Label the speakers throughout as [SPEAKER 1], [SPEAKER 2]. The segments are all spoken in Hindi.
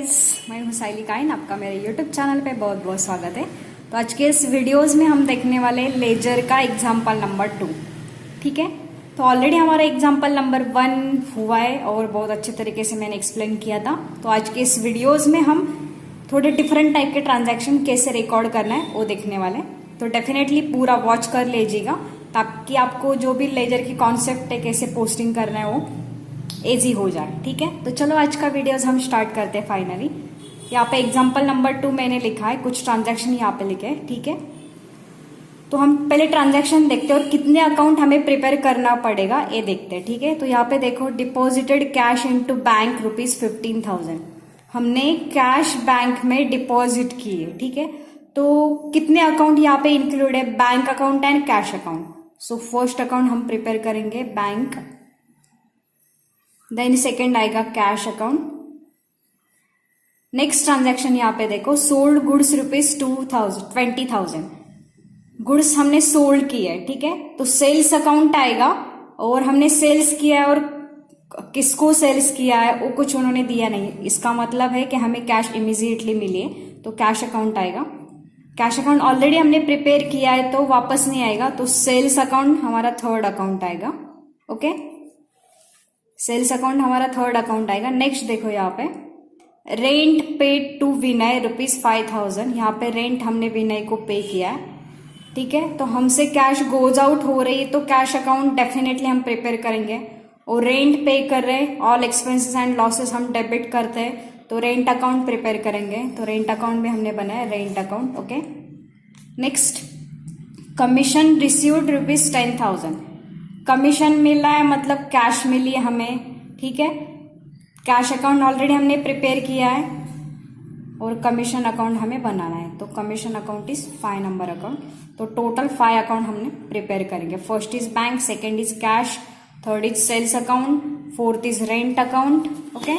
[SPEAKER 1] गाइस, मैं हूँ साइली काइन। आपका मेरे यूट्यूब चैनल पे बहुत बहुत स्वागत है। तो आज के इस वीडियोस में हम देखने वाले लेजर का एग्जाम्पल नंबर 2। ठीक है, तो ऑलरेडी हमारा एग्जाम्पल नंबर 1 हुआ है और बहुत अच्छे तरीके से मैंने एक्सप्लेन किया था। तो आज के इस वीडियोज में हम थोड़े डिफरेंट टाइप के ट्रांजैक्शन कैसे रिकॉर्ड करना है वो देखने वाले। तो डेफिनेटली पूरा वॉच कर लीजिएगा ताकि आपको जो भी लेजर की कॉन्सेप्ट है कैसे पोस्टिंग करना है वो इजी हो जाए। ठीक है, तो चलो आज का वीडियोस हम स्टार्ट करते हैं। फाइनली यहाँ पे एग्जांपल नंबर 2 मैंने लिखा है, कुछ ट्रांजैक्शन यहाँ पे लिखे हैं। ठीक है, तो हम पहले ट्रांजैक्शन देखते हैं और कितने अकाउंट हमें प्रिपेयर करना पड़ेगा ये देखते हैं। ठीक है, तो यहाँ पे देखो, डिपॉजिटेड कैश इनटू बैंक ₹15,000 हमने कैश बैंक में डिपॉजिट की है। ठीक है, तो कितने अकाउंट यहाँ पे इंक्लूड है? Bank account and cash account. So first account हम प्रिपेयर करेंगे बैंक, देन सेकेंड आएगा कैश अकाउंट। नेक्स्ट ट्रांजैक्शन यहाँ पे देखो, सोल्ड गुड्स ₹20,000 गुड्स हमने सोल्ड की है। ठीक है, तो सेल्स अकाउंट आएगा और हमने सेल्स किया है और किसको सेल्स किया है वो कुछ उन्होंने दिया नहीं, इसका मतलब है कि हमें कैश इमीडिएटली मिली है, तो कैश अकाउंट आएगा। कैश अकाउंट ऑलरेडी हमने प्रिपेयर किया है तो वापस नहीं आएगा, तो सेल्स अकाउंट हमारा थर्ड अकाउंट आएगा। ओके, सेल्स अकाउंट हमारा थर्ड अकाउंट आएगा। नेक्स्ट देखो यहाँ पे, रेंट पेड टू विनय ₹5,000, यहाँ पे रेंट हमने विनय को पे किया है। ठीक है, तो हमसे कैश गोज आउट हो रही है तो कैश अकाउंट डेफिनेटली हम प्रिपेयर करेंगे। और रेंट पे कर रहे हैं, ऑल एक्सपेंसेस एंड लॉसेस हम डेबिट करते हैं तो रेंट अकाउंट प्रिपेयर करेंगे। तो रेंट अकाउंट में हमने बनाया rent account. Okay, next, commission received ₹10,000, commission मिला है मतलब कैश मिली है हमें। ठीक है, कैश अकाउंट ऑलरेडी हमने प्रिपेयर किया है और कमीशन अकाउंट हमें बनाना है, तो commission account is 5 number account. तो टोटल 5 अकाउंट हमने प्रिपेयर करेंगे। First is bank, second is cash, third is sales account, fourth is rent account. Okay,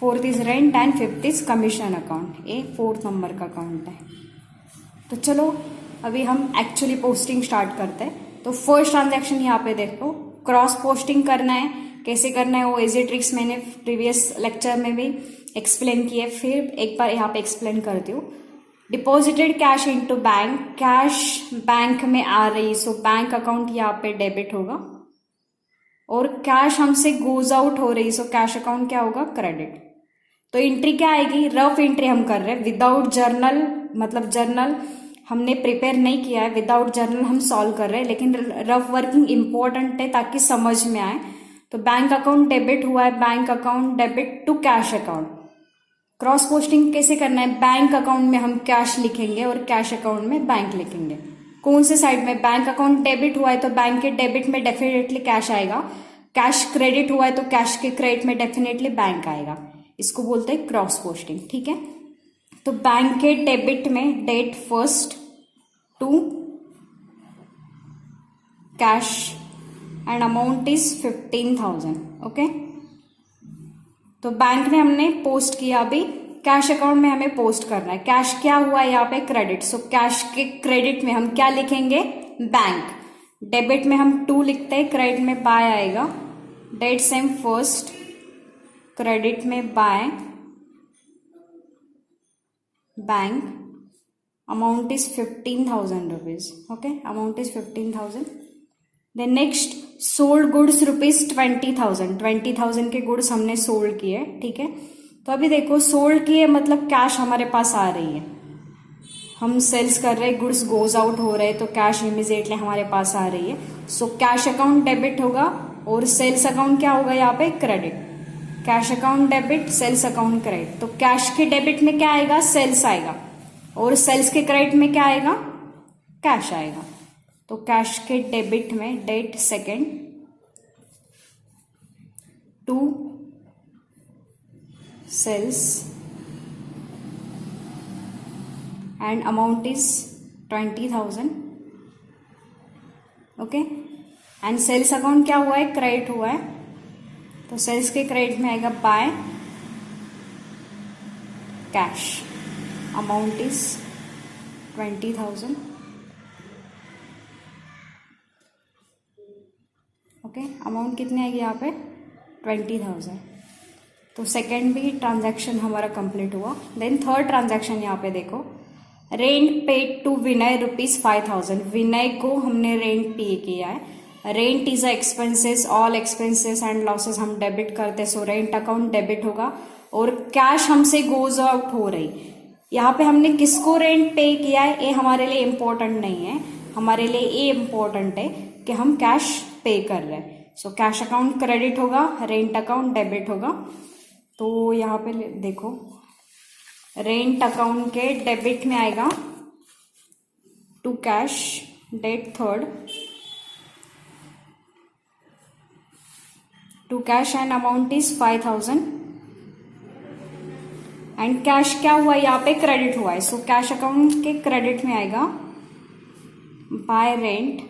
[SPEAKER 1] fourth is rent and fifth is commission account. ये 4th नंबर का अकाउंट है। तो चलो अभी हम एक्चुअली पोस्टिंग स्टार्ट करते हैं। तो फर्स्ट ट्रांजैक्शन यहाँ पे देखो, क्रॉस पोस्टिंग करना है। कैसे करना है वो इजी ट्रिक्स मैंने प्रीवियस लेक्चर में भी एक्सप्लेन किए, फिर एक बार यहाँ पे एक्सप्लेन करती हूँ। Deposited cash into bank, cash bank में आ रही, सो बैंक अकाउंट यहाँ पे डेबिट होगा। और कैश हमसे गोज आउट हो रही, सो कैश अकाउंट क्या होगा? क्रेडिट। तो एंट्री क्या आएगी? रफ एंट्री हम कर रहे हैं विदाउट जर्नल, मतलब जर्नल हमने प्रिपेयर नहीं किया है, विदाउट जर्नल हम सॉल्व कर रहे हैं, लेकिन रफ वर्किंग इंपॉर्टेंट है ताकि समझ में आए। तो बैंक अकाउंट डेबिट हुआ है, bank account debit to cash account. Cross posting कैसे करना है? बैंक अकाउंट में हम कैश लिखेंगे और कैश अकाउंट में बैंक लिखेंगे। कौन से साइड में? बैंक अकाउंट डेबिट हुआ है तो बैंक के डेबिट में डेफिनेटली कैश आएगा, कैश क्रेडिट हुआ है तो कैश के क्रेडिट में डेफिनेटली बैंक आएगा। इसको बोलते हैं क्रॉस पोस्टिंग। ठीक है, तो बैंक के डेबिट में date first to cash and amount is 15,000। Okay, तो बैंक में हमने पोस्ट किया, अभी कैश अकाउंट में हमें पोस्ट करना है। कैश क्या हुआ है यहाँ पे? क्रेडिट। सो कैश के क्रेडिट में हम क्या लिखेंगे? बैंक। डेबिट में हम 2 लिखते हैं, क्रेडिट में बाय आएगा, डेट सेम फर्स्ट, क्रेडिट में by, bank, amount is 15,000 rupees. Okay, amount is 15,000। Then next, sold goods ₹20,000, 20,000 के गुड्स हमने सोल्ड किए। ठीक है, तो अभी देखो सोल्ड किए मतलब कैश हमारे पास आ रही है, हम सेल्स कर रहे हैं, गुड्स गोज आउट हो रहे हैं तो कैश इमीडिएटली हमारे पास आ रही है। सो कैश अकाउंट डेबिट होगा और सेल्स अकाउंट क्या होगा यहाँ पे? Credit. Cash account debit, sales account credit. तो कैश के डेबिट में क्या आएगा? सेल्स आएगा, और सेल्स के क्रेडिट में क्या आएगा? कैश आएगा। तो कैश के डेबिट में date second to sales and amount is 20,000। Okay, and sales account क्या हुआ है? क्रेडिट हुआ है, तो सेल्स के क्रेडिट में आएगा by cash, amount is 20,000। Okay, amount कितनी आएगी यहाँ पे? 20,000। तो सेकेंड भी ट्रांजैक्शन हमारा कंप्लीट हुआ। देन थर्ड ट्रांजैक्शन यहाँ पे देखो, रेंट पेड टू विनय ₹5,000। विनय को हमने रेंट पे किया है। Rent is a expenses, all expenses and losses हम डेबिट करते, सो रेंट अकाउंट डेबिट होगा। और कैश हमसे गोज आउट हो रही, यहाँ पे हमने किसको रेंट पे किया है ये हमारे लिए इम्पोर्टेंट नहीं है, हमारे लिए ये इम्पोर्टेंट है कि हम कैश पे कर रहे हैं। सो कैश अकाउंट क्रेडिट होगा, रेंट अकाउंट डेबिट होगा। तो यहाँ पे देखो, रेंट अकाउंट के डेबिट में आएगा to cash date 3rd to cash and amount is 5,000 and cash क्या हुआ यहाँ पे क्रेडिट हुआ है। सो कैश अकाउंट के क्रेडिट में आएगा by rent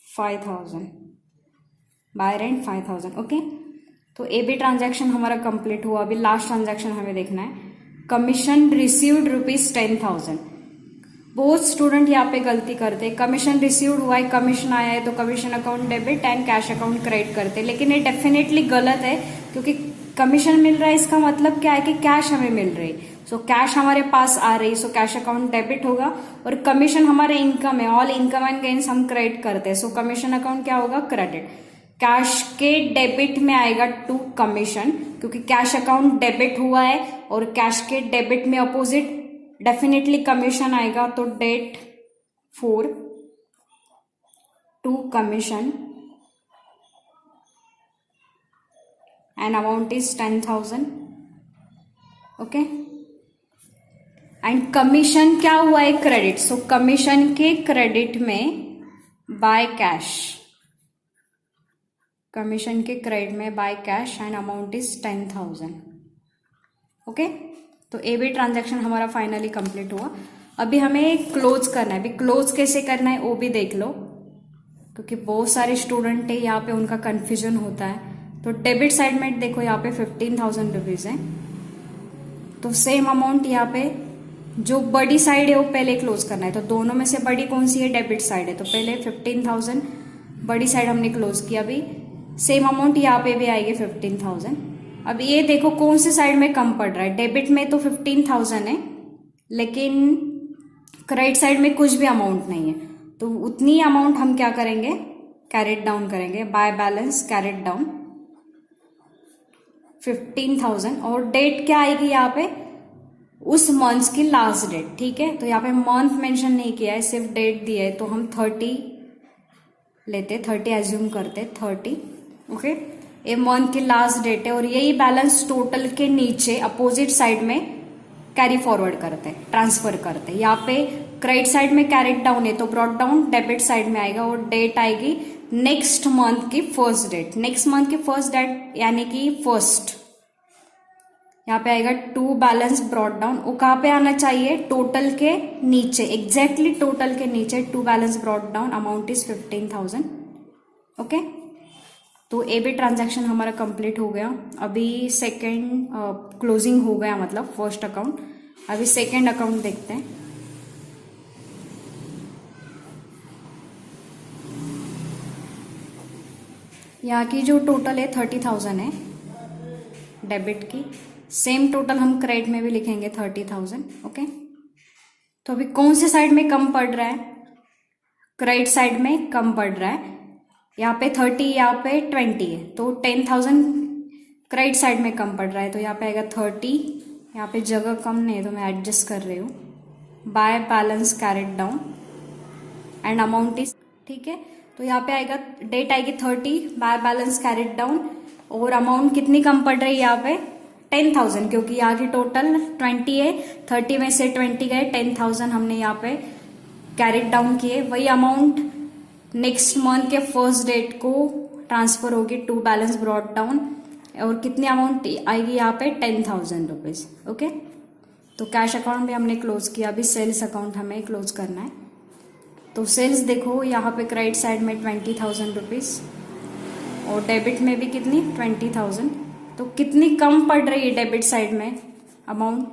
[SPEAKER 1] 5,000, by rent 5,000। Okay, तो ए बी ट्रांजैक्शन हमारा कंप्लीट हुआ। अभी लास्ट ट्रांजैक्शन हमें देखना है, कमीशन रिसीव्ड ₹10,000। बहुत स्टूडेंट यहाँ पे गलती करते हैं, कमीशन रिसीव्ड हुआ है, कमीशन आया है तो commission account debit and cash account credit करते हैं, लेकिन ये डेफिनेटली गलत है, क्योंकि कमीशन मिल रहा है इसका मतलब क्या है कि कैश हमें मिल रही है। सो कैश हमारे पास आ रही, सो कैश अकाउंट डेबिट होगा। और कमीशन हमारे इनकम है, ऑल इनकम एंड गेन्स हम क्रेडिट करते हैं, सो कमीशन अकाउंट क्या होगा, क्रेडिट। कैश के डेबिट में आएगा टू कमीशन, क्योंकि कैश अकाउंट डेबिट हुआ है और कैश के डेबिट में अपोजिट डेफिनेटली कमीशन आएगा, तो date 4 to commission and amount is 10,000। Okay, and commission क्या हुआ है, क्रेडिट। सो कमीशन के क्रेडिट में बाय कैश, कमीशन के क्रेडिट में by cash and amount is 10,000। Okay, तो ए बी ट्रांजैक्शन हमारा फाइनली कंप्लीट हुआ। अभी हमें क्लोज करना है। अभी क्लोज कैसे करना है वो भी देख लो, क्योंकि बहुत सारे स्टूडेंट है यहाँ पे उनका कंफ्यूजन होता है। तो डेबिट साइड में देखो, यहाँ पे 15,000 रुपीज है, तो सेम अमाउंट यहाँ पे जो बड़ी साइड है वो पहले क्लोज करना है। तो दोनों में से बड़ी कौन सी है, डेबिट साइड है, तो पहले 15,000 बड़ी साइड हमने क्लोज किया। अभी सेम अमाउंट यहाँ पे भी आएगी 15,000। अब ये देखो कौन से साइड में कम पड़ रहा है, डेबिट में तो 15,000 है, लेकिन क्रेडिट साइड में कुछ भी अमाउंट नहीं है, तो उतनी अमाउंट हम क्या करेंगे, कैरेट डाउन करेंगे, बाय बैलेंस कैरेट डाउन 15,000। और डेट क्या आएगी यहाँ पे, उस मंथ की लास्ट डेट। ठीक है, तो यहाँ पे मंथ मेंशन नहीं किया है, सिर्फ डेट दिया है, तो हम 30 लेते, 30 एज्यूम करते, 30। ओके, ये मंथ की लास्ट डेट है, और यही बैलेंस टोटल के नीचे अपोजिट साइड में कैरी फॉरवर्ड करते हैं, ट्रांसफर करते हैं। यहाँ पे क्रेडिट साइड में कैरेट डाउन है तो ब्रॉट डाउन डेबिट साइड में आएगा, और डेट आएगी नेक्स्ट मंथ की फर्स्ट डेट, नेक्स्ट मंथ की फर्स्ट डेट यानी कि फर्स्ट। यहाँ पे आएगा टू बैलेंस ब्रॉट डाउन, वो कहाँ पे आना चाहिए, टोटल के नीचे, एग्जैक्टली टोटल के नीचे to balance brought down, amount is 15,000। Okay, तो ए बी ट्रांजैक्शन हमारा कंप्लीट हो गया। अभी सेकेंड क्लोजिंग हो गया, मतलब फर्स्ट अकाउंट। अभी सेकेंड अकाउंट देखते हैं। यहाँ की जो टोटल है 30,000 है डेबिट की, सेम टोटल हम क्रेडिट में भी लिखेंगे 30,000। ओके, तो अभी कौन से साइड में कम पड़ रहा है, क्रेडिट साइड में कम पड़ रहा है। यहाँ पे 30, यहाँ पे 20 है, तो 10,000 क्रेडिट साइड में कम पड़ रहा है, तो यहाँ पे आएगा 30। यहाँ पे जगह कम नहीं है तो मैं एडजस्ट कर रही हूँ, bye balance carried down and amount is, ठीक है। तो यहाँ पे आएगा, डेट आएगी 30, बाय बैलेंस कैरेट डाउन, और अमाउंट कितनी कम पड़ रही है यहाँ पे 10,000, क्योंकि यहाँ की टोटल 20 है, 30 में से 20 गए, 10,000 हमने यहाँ पे कैरेट डाउन किए। वही अमाउंट नेक्स्ट मंथ के फर्स्ट डेट को ट्रांसफर होगी टू बैलेंस ब्रॉट डाउन, और कितनी अमाउंट आएगी यहाँ पे 10,000 रुपीज। ओके, तो कैश अकाउंट भी हमने क्लोज किया। अभी सेल्स अकाउंट हमें क्लोज करना है। तो सेल्स देखो, यहाँ पे क्रेडिट साइड में 20,000 रुपीज, और डेबिट में भी कितनी 20,000। तो कितनी कम पड़ रही है डेबिट साइड में अमाउंट,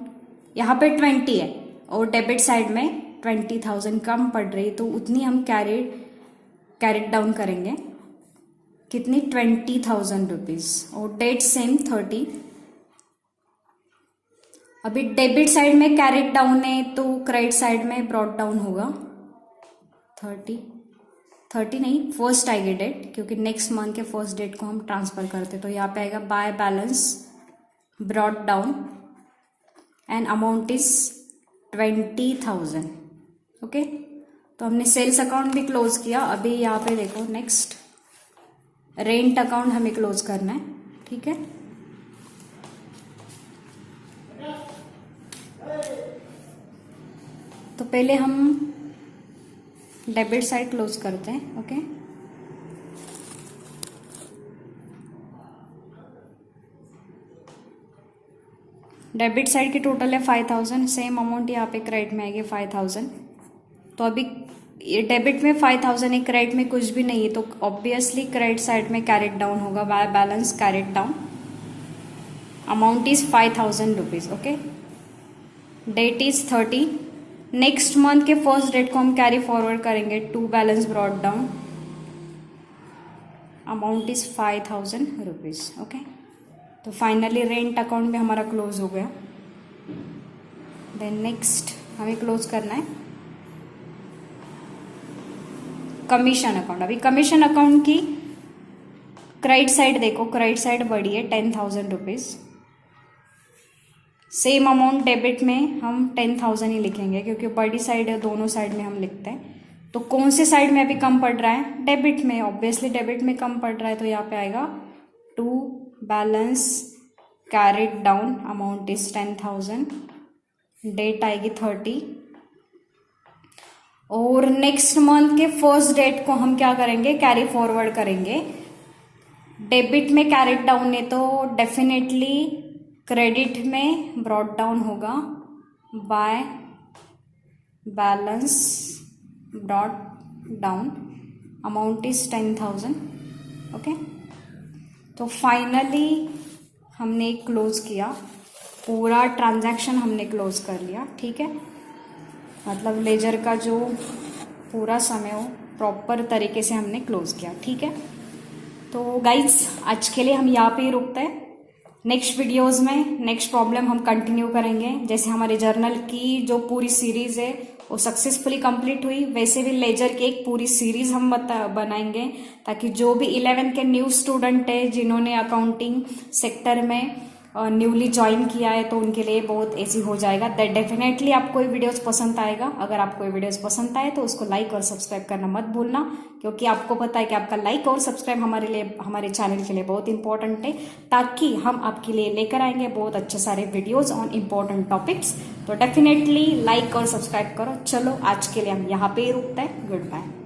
[SPEAKER 1] यहाँ पे 20 है और डेबिट साइड में 20,000 कम पड़ रही है, तो उतनी हम कैरेट डाउन करेंगे। कितनी 20,000 रुपीज और डेट सेम 30। अभी डेबिट साइड में कैरेट डाउन है तो क्रेडिट साइड में ब्रॉट डाउन होगा 30 नहीं, फर्स्ट आएगी डेट, क्योंकि नेक्स्ट मंथ के फर्स्ट डेट को हम ट्रांसफर करते, तो यहाँ पे आएगा by balance brought down and amount is 20,000। Okay, तो हमने सेल्स अकाउंट भी क्लोज किया। अभी यहाँ पे देखो नेक्स्ट रेंट अकाउंट हमें क्लोज करना है, ठीक है। तो पहले हम डेबिट साइड क्लोज करते हैं। ओके, डेबिट साइड की टोटल है 5,000, सेम अमाउंट यहाँ पे क्रेडिट में आएगी 5,000। तो अभी डेबिट में 5,000 है, क्रेडिट में कुछ भी नहीं है, तो ऑब्वियसली क्रेडिट साइड में कैरेट डाउन होगा, by balance carried down, amount is 5,000 rupees. Okay, date is 30। Next month के फर्स्ट डेट को हम कैरी फॉरवर्ड करेंगे to balance brought down, amount is 5,000 rupees. Okay, तो फाइनली रेंट अकाउंट भी हमारा क्लोज हो गया। देन नेक्स्ट हमें क्लोज करना है कमीशन अकाउंट। अभी कमीशन अकाउंट की क्रेडिट साइड देखो, क्रेडिट साइड बड़ी है 10,000 रुपीज, सेम अमाउंट डेबिट में हम 10,000 ही लिखेंगे, क्योंकि बड़ी साइड है, दोनों साइड में हम लिखते हैं। तो कौन से साइड में अभी कम पड़ रहा है? डेबिट में, ऑब्वियसली डेबिट में कम पड़ रहा है, तो यहाँ पे आएगा to balance carried down, amount is 10,000, date आएगी 30। और नेक्स्ट मंथ के फर्स्ट डेट को हम क्या करेंगे? कैरी फॉरवर्ड करेंगे। डेबिट में कैरेट डाउन है तो डेफिनेटली क्रेडिट में ब्रॉट डाउन होगा, by balance brought down, amount is 10,000। Okay, तो फाइनली हमने क्लोज किया, पूरा ट्रांजैक्शन हमने क्लोज कर लिया, ठीक है। मतलब लेजर का जो पूरा समय हो प्रॉपर तरीके से हमने क्लोज किया, ठीक है। तो गाइज आज के लिए हम यहाँ पे ही रुकते हैं। नेक्स्ट वीडियोस में नेक्स्ट प्रॉब्लम हम कंटिन्यू करेंगे। जैसे हमारे जर्नल की जो पूरी सीरीज है वो सक्सेसफुली कंप्लीट हुई, वैसे भी लेजर की एक पूरी सीरीज हम बनाएंगे, ताकि जो भी 11th के न्यू स्टूडेंट है जिन्होंने अकाउंटिंग सेक्टर में न्यूली ज्वाइन किया है, तो उनके लिए बहुत ईजी हो जाएगा। दैट डेफिनेटली आपको ये वीडियोस पसंद आएगा। अगर आपको ये वीडियोस पसंद आए तो उसको लाइक और सब्सक्राइब करना मत भूलना, क्योंकि आपको पता है कि आपका लाइक और सब्सक्राइब हमारे लिए, हमारे चैनल के लिए बहुत इंपॉर्टेंट है, ताकि हम आपके लिए लेकर आएंगे बहुत अच्छे सारे वीडियोज ऑन इम्पोर्टेंट टॉपिक्स। तो डेफिनेटली लाइक और सब्सक्राइब करो। चलो आज के लिए हम यहाँ पे ही रुकते हैं। Good bye.